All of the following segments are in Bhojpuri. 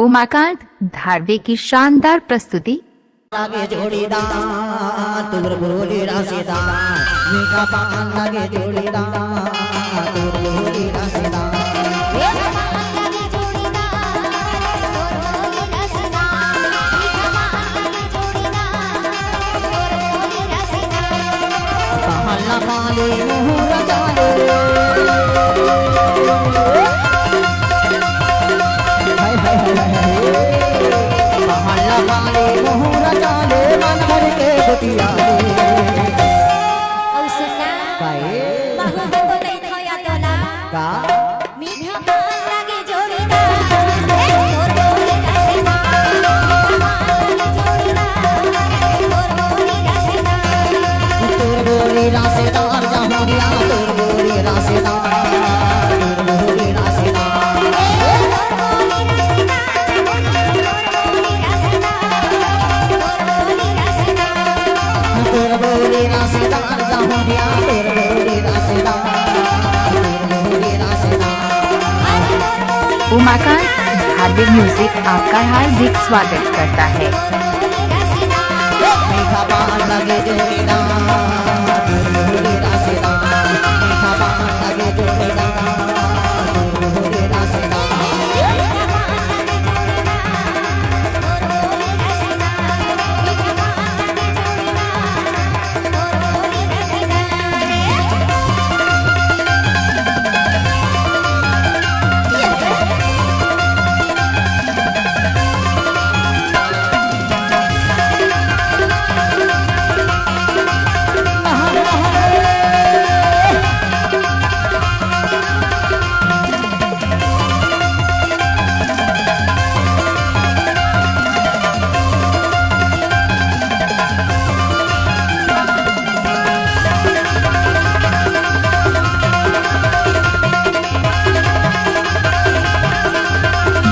उमाकांत धारवे की शानदार प्रस्तुति। लागे जोड़ीदार तुर बोली राशेदार मीठा पान लागे जोड़ीदार तुर बोली राशेदार कहला माले मुहरा जाले हाय हाय हाय कहला माले मुहरा जाले मन भर के गोटिया और सुनना काए बाहु तो नहीं खोया तोला का मीठा पान लागे जोड़ीदार तोर बोली राशेदार तुर बोली राशेदार जहाँ गया तुर बोली राशेदार तुर बोली राशेदार तुर बोली राशेदार जहाँ गया तुर बोली राशेदार तुर बोली राशेदार। उमाकांत धारवे म्यूजिक आपका हार्दिक स्वागत करता है। मीठा पान लगे जोड़ीदार तुर बोली राशेदार मीठा पान लगे जोड़ीदार तुर बोली राशेदार।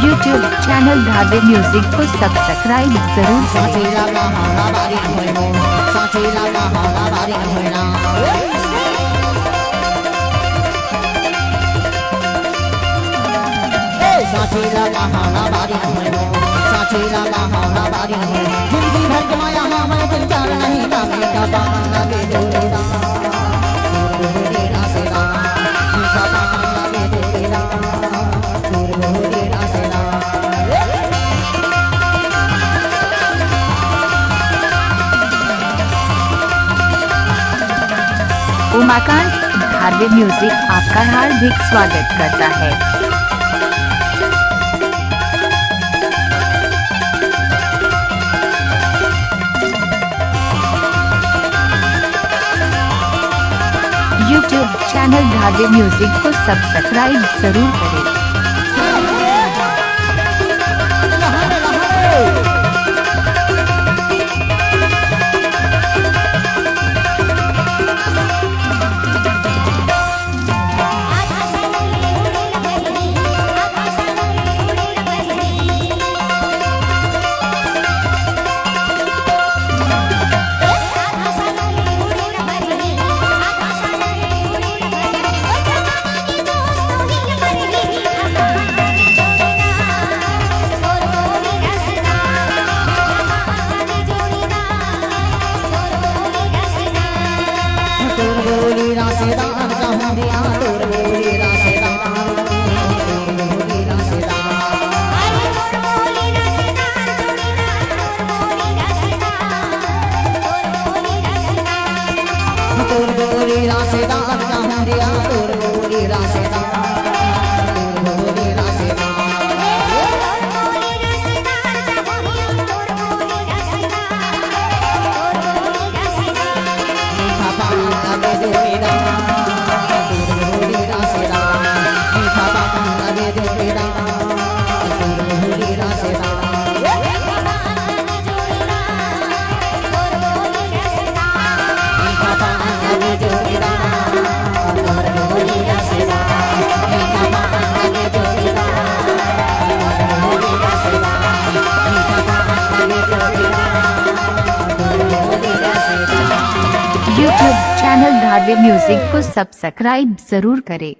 यूट्यूब चैनल धारवे म्यूजिक को सब्सक्राइब जरूर करें। साचीला का हाला बारी होइनो साचीला का हाला बारी होइना साचीला का हाला बारी होइनो साचीला का हाला बारी होइनो जिंदगी भर कमाया हाँ मैं विचार नहीं ना मीठा पान लगे जोड़ीदार तुर बोली राशेदार मीठा पान लगे जोड़ीदार तुर बोली राशेदार। उमाकांत धारवे म्यूजिक आपका हार्दिक स्वागत करता है। यूट्यूब चैनल धारवे म्यूजिक को सब्सक्राइब जरूर करें। तुर बोली राशेदार जहाँ गया तुर बोली राशेदार तुर बोली राशेदार। तुर बोली राशेदार जहाँ गया तुर बोली राशेदार तुर बोली राशेदार। मीठा पान लगे जोड़ीदार तुर बोली राशेदार मीठा पान लगे जोड़ीदार तुर बोली राशेदार। मीठा पान लगे जोड़ीदार तुर बोली राशेदार मीठा पान लगे जोड़ीदार तुर बोली राशेदार मीठा पान लगे जोड़ीदार तुर बोली राशेदार। यूट्यूब चैनल धारवे म्यूजिक को सब्सक्राइब जरूर करें।